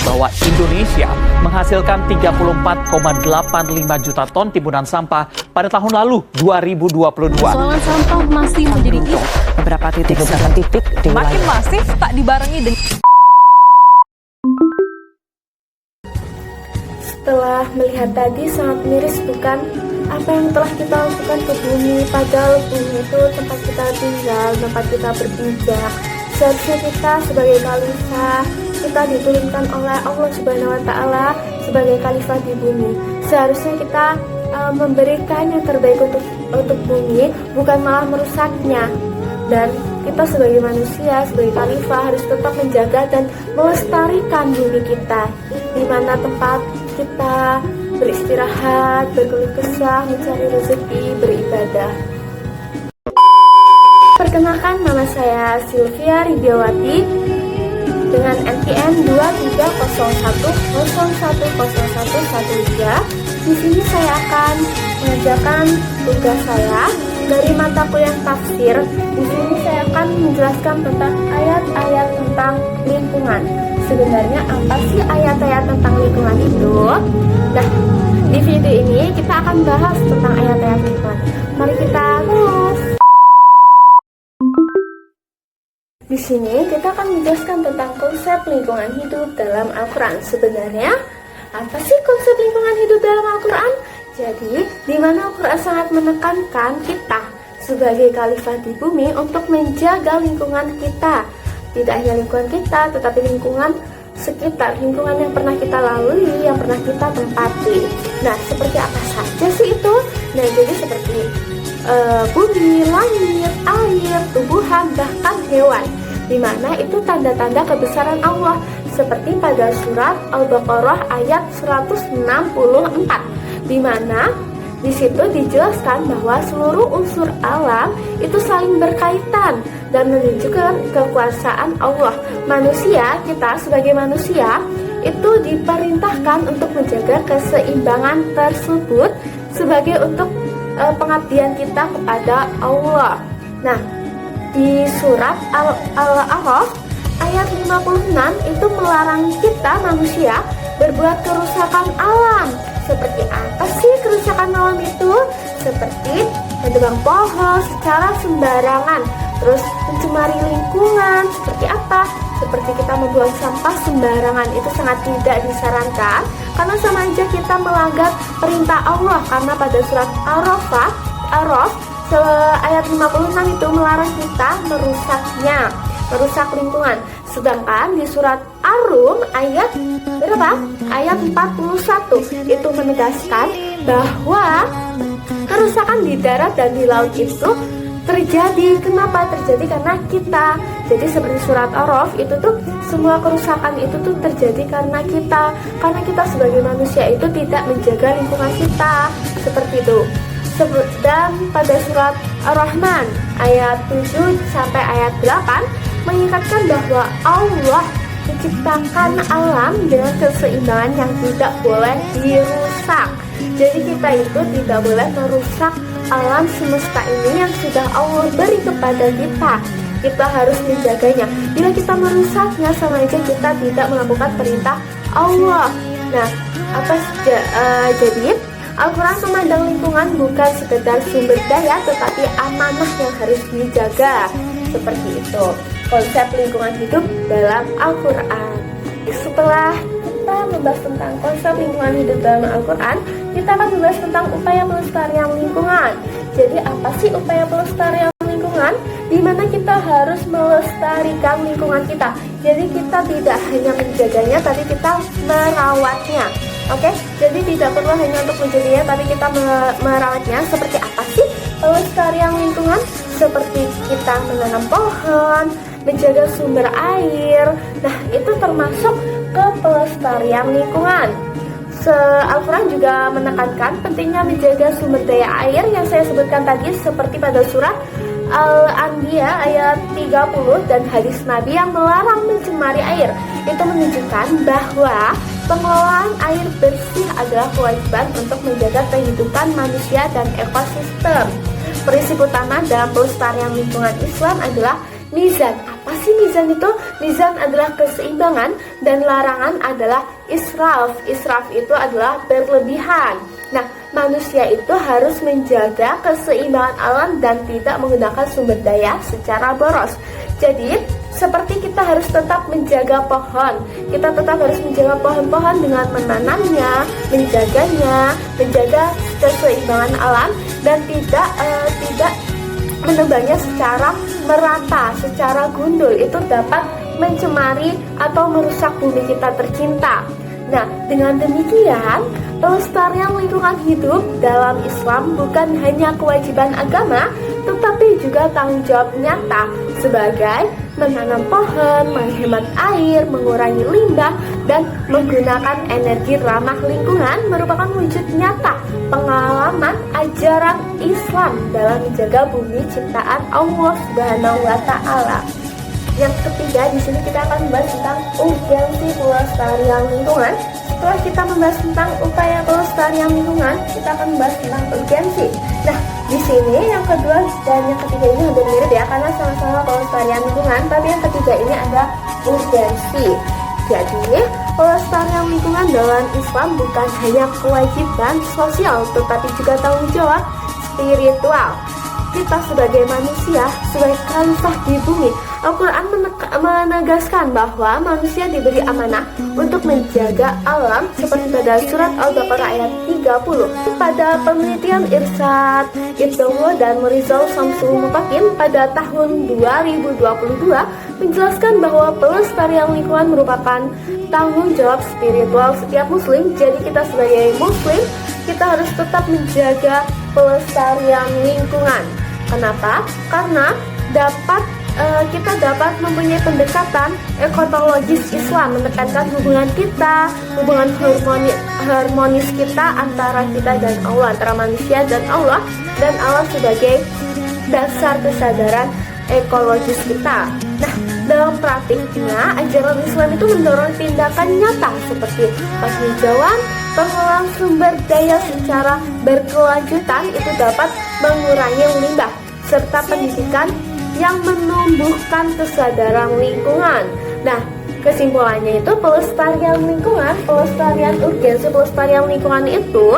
bahwa Indonesia menghasilkan 34,85 juta ton timbunan sampah pada tahun lalu 2022. Persoalan sampah masih menjadi isu. Beberapa titik di makin masif tak dibarengi dengan Setelah melihat tadi sangat miris bukan apa yang telah kita lakukan ke bumi, padahal bumi itu tempat kita tinggal, tempat kita berpijak. Seharusnya kita sebagai khalifah, kita diturunkan oleh Allah Subhanahu wa Ta'ala sebagai khalifah di bumi. Seharusnya kita memberikan yang terbaik untuk bumi, bukan malah merusaknya. Dan kita sebagai manusia, sebagai khalifah harus tetap menjaga dan melestarikan bumi kita, di mana tempat kita beristirahat, berkeluh kesah, mencari rezeki, beribadah. Perkenalkan, nama saya Sylvia Ridiawati dengan NPM 2301010113. Di sini saya akan mengerjakan tugas saya dari mata kuliah tafsir. Di sini saya akan menjelaskan tentang ayat-ayat tentang lingkungan. Sebenarnya apa sih ayat-ayat tentang lingkungan itu? Nah, di video ini kita akan bahas tentang ayat-ayat lingkungan. Mari kita bahas. Di sini kita akan menjelaskan tentang konsep lingkungan hidup dalam Al-Quran. Sebenarnya apa sih konsep lingkungan hidup dalam Al-Quran? Jadi, di mana Al-Quran sangat menekankan kita sebagai khalifah di bumi untuk menjaga lingkungan kita. Tidak hanya lingkungan kita, tetapi lingkungan sekitar, lingkungan yang pernah kita lalui, yang pernah kita tempati. Nah, seperti apa saja sih itu? Nah, jadi seperti bumi, langit, air, tumbuhan, bahkan hewan, di mana itu tanda-tanda kebesaran Allah, seperti pada surat Al-Baqarah ayat 164, di mana di situ dijelaskan bahwa seluruh unsur alam itu saling berkaitan dan menunjukkan kekuasaan Allah. Manusia, kita sebagai manusia itu diperintahkan untuk menjaga keseimbangan tersebut sebagai untuk pengabdian kita kepada Allah. Nah, di surat Al-A'raf ayat 56 itu melarang kita manusia berbuat kerusakan alam. Seperti apa sih kerusakan alam itu? Seperti menebang pohon secara sembarangan, terus mencemari lingkungan. Seperti apa? Seperti kita membuang sampah sembarangan, itu sangat tidak disarankan, karena sama aja kita melanggar perintah Allah. Karena pada surat Araf ayat 56 itu melarang kita merusak lingkungan. Sedangkan di surat Ar-Rum ayat berapa? Ayat 41 itu menegaskan bahwa kerusakan di darat dan di laut itu terjadi. Kenapa terjadi? Karena kita. Jadi seperti surat Araf itu tuh semua kerusakan itu tuh terjadi karena kita. Karena kita sebagai manusia itu tidak menjaga lingkungan kita. Seperti itu. Dan pada surat Ar-Rahman ayat 7 sampai ayat 8 mengingatkan bahwa Allah menciptakan alam dengan keseimbangan yang tidak boleh dirusak. Jadi kita itu tidak boleh merusak alam semesta ini yang sudah Allah beri kepada kita. Kita harus menjaganya. Bila kita merusaknya, sama aja kita tidak melakukan perintah Allah. Nah, jadi Al-Quran memandang lingkungan bukan sekedar sumber daya, tetapi amanah yang harus dijaga. Seperti itu konsep lingkungan hidup dalam Al-Quran. Setelah kita membahas tentang konsep lingkungan hidup dalam Al-Quran, kita akan membahas tentang upaya pelestarian lingkungan. Jadi apa sih upaya pelestarian lingkungan? Di mana kita harus melestarikan lingkungan kita. Jadi kita tidak hanya menjaganya, tapi kita merawatnya. Oke, jadi tidak perlu hanya untuk menjaganya, tapi kita merawatnya. Seperti apa sih pelestarian lingkungan? Seperti kita menanam pohon, menjaga sumber air. Nah, itu termasuk ke pelestarian lingkungan. Al-Quran juga menekankan pentingnya menjaga sumber daya air yang saya sebutkan tadi, seperti pada surat Al-Anbiya ayat 30 dan hadis Nabi yang melarang mencemari air. Itu menunjukkan bahwa pengelolaan air bersih adalah kewajiban untuk menjaga kehidupan manusia dan ekosistem. Prinsip utama dalam pelestarian lingkungan Islam adalah mizan. Apa Masih mizan adalah keseimbangan dan larangan adalah israf. Israf itu adalah berlebihan. Nah, manusia itu harus menjaga keseimbangan alam dan tidak menggunakan sumber daya secara boros. Jadi, seperti kita harus tetap menjaga pohon. Kita tetap harus menjaga pohon-pohon dengan menanamnya, menjaganya, menjaga keseimbangan alam dan tidak menebangnya secara merata, secara gundul. Itu dapat mencemari atau merusak bumi kita tercinta. Nah, dengan demikian, pelestarian lingkungan hidup dalam Islam bukan hanya kewajiban agama, tetapi juga tanggung jawab nyata sebagai menanam pohon, menghemat air, mengurangi limbah, dan menggunakan energi ramah lingkungan merupakan wujud nyata pengalaman ajaran Islam dalam menjaga bumi ciptaan Allah Subhanahu wa Ta'ala. Yang ketiga, di sini kita akan membahas tentang urgensi pelestarian lingkungan. Setelah kita membahas tentang upaya pelestarian lingkungan, kita akan membahas tentang urgensi. Nah, di sini yang kedua dan yang ketiga ini hampir mirip ya, karena sama-sama pelestarian lingkungan, tapi yang ketiga ini ada urgensi. Jadi, pelestarian lingkungan dalam Islam bukan hanya kewajiban sosial, tetapi juga tanggung jawab spiritual. Kita sebagai manusia, sebagai khalifah di bumi, Al-Quran menegaskan bahwa manusia diberi amanah untuk menjaga alam seperti pada surat Al-Baqarah ayat 30. Pada penelitian Irsyad Ibnu dan Rizal Samsul Mutakin pada tahun 2022 menjelaskan bahwa pelestarian lingkungan merupakan tanggung jawab spiritual setiap muslim. Jadi kita sebagai muslim, kita harus tetap menjaga pelestarian lingkungan. Kenapa? Karena kita dapat mempunyai pendekatan ekotologis Islam, menekankan hubungan harmonis kita antara kita dan Allah, antara manusia dan Allah sebagai dasar kesadaran ekologis kita. Nah, dalam praktiknya, ajaran Islam itu mendorong tindakan nyata seperti penghijauan, pengelolaan sumber daya secara berkelanjutan itu dapat mengurangi limbah, serta pendidikan yang menumbuhkan kesadaran lingkungan. Nah, kesimpulannya itu pelestarian lingkungan, pelestarian lingkungan itu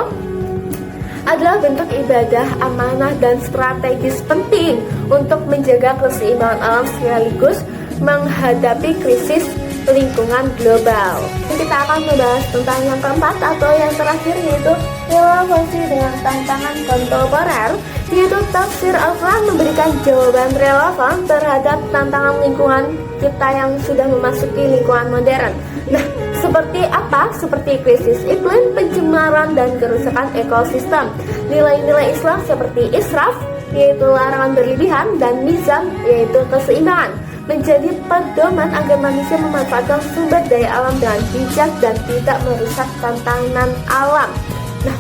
adalah bentuk ibadah, amanah, dan strategis penting untuk menjaga keseimbangan alam sekaligus menghadapi krisis lingkungan global. Kita akan membahas tentang yang keempat atau yang terakhir, yaitu relevansi dengan tantangan kontemporer, yaitu tafsir Al-Quran memberikan jawaban relevan terhadap tantangan lingkungan kita yang sudah memasuki lingkungan modern. Nah, seperti apa? Seperti krisis iklim, pencemaran, dan kerusakan ekosistem. Nilai-nilai Islam seperti israf, yaitu larangan berlebihan, dan mizan, yaitu keseimbangan, menjadi pedoman agar manusia memanfaatkan sumber daya alam dengan bijak dan tidak merusak tantangan alam. Nah,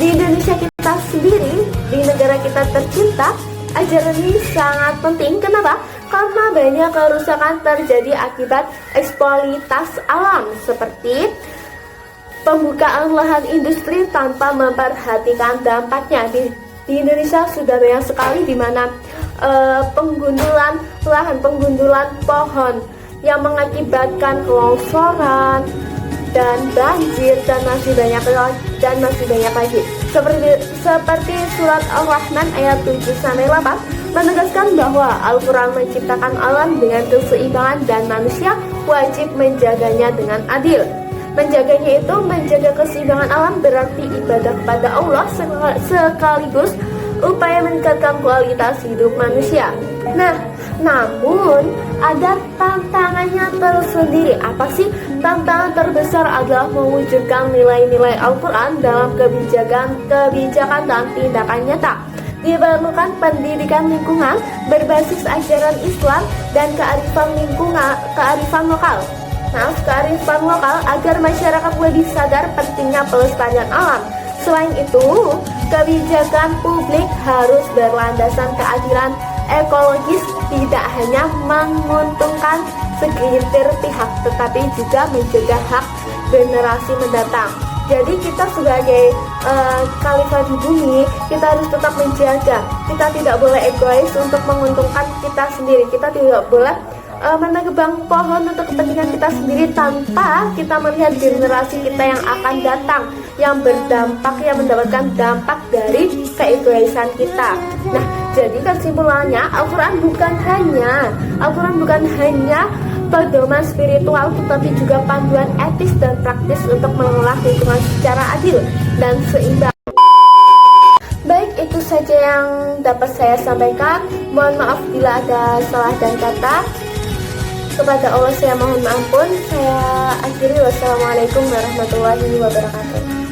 di Indonesia kita sendiri, di negara kita tercinta, ajaran ini sangat penting. Kenapa? Karena banyak kerusakan terjadi akibat eksploitasi alam, seperti pembukaan lahan industri tanpa memperhatikan dampaknya. Di Indonesia sudah banyak sekali di mana penggundulan pohon yang mengakibatkan kelongsoran dan banjir dan masih banyak lagi. Seperti surat Al-Rahman ayat 7-8 menegaskan bahwa Al-Quran menciptakan alam dengan keseimbangan dan manusia wajib menjaganya dengan adil. Menjaganya itu menjaga keseimbangan alam berarti ibadah kepada Allah sekaligus upaya meningkatkan kualitas hidup manusia. Nah, namun ada tantangannya tersendiri. Apa sih? Tantangan terbesar adalah mewujudkan nilai-nilai Al-Quran dalam kebijakan dan tindakan nyata. Diperlukan pendidikan lingkungan berbasis ajaran Islam dan kearifan lokal agar masyarakat lebih sadar pentingnya pelestarian alam. Selain itu, kebijakan publik harus berlandaskan keadilan ekologis, tidak hanya menguntungkan segelintir pihak, tetapi juga menjaga hak generasi mendatang. Jadi kita sebagai khalifah di bumi, kita harus tetap menjaga. Kita tidak boleh egois untuk menguntungkan kita sendiri. Kita tidak boleh menebang pohon untuk kepentingan kita sendiri tanpa kita melihat generasi kita yang akan datang, yang berdampak, yang mendapatkan dampak dari keegoisan kita. Nah, jadi kesimpulannya Al-Quran bukan hanya pedoman spiritual, tetapi juga panduan etis dan praktis untuk mengelola lingkungan secara adil dan seimbang. Baik, itu saja yang dapat saya sampaikan. Mohon maaf bila ada salah dan kata. Kepada Allah saya mohon ampun. Saya akhiri. Wassalamualaikum warahmatullahi wabarakatuh.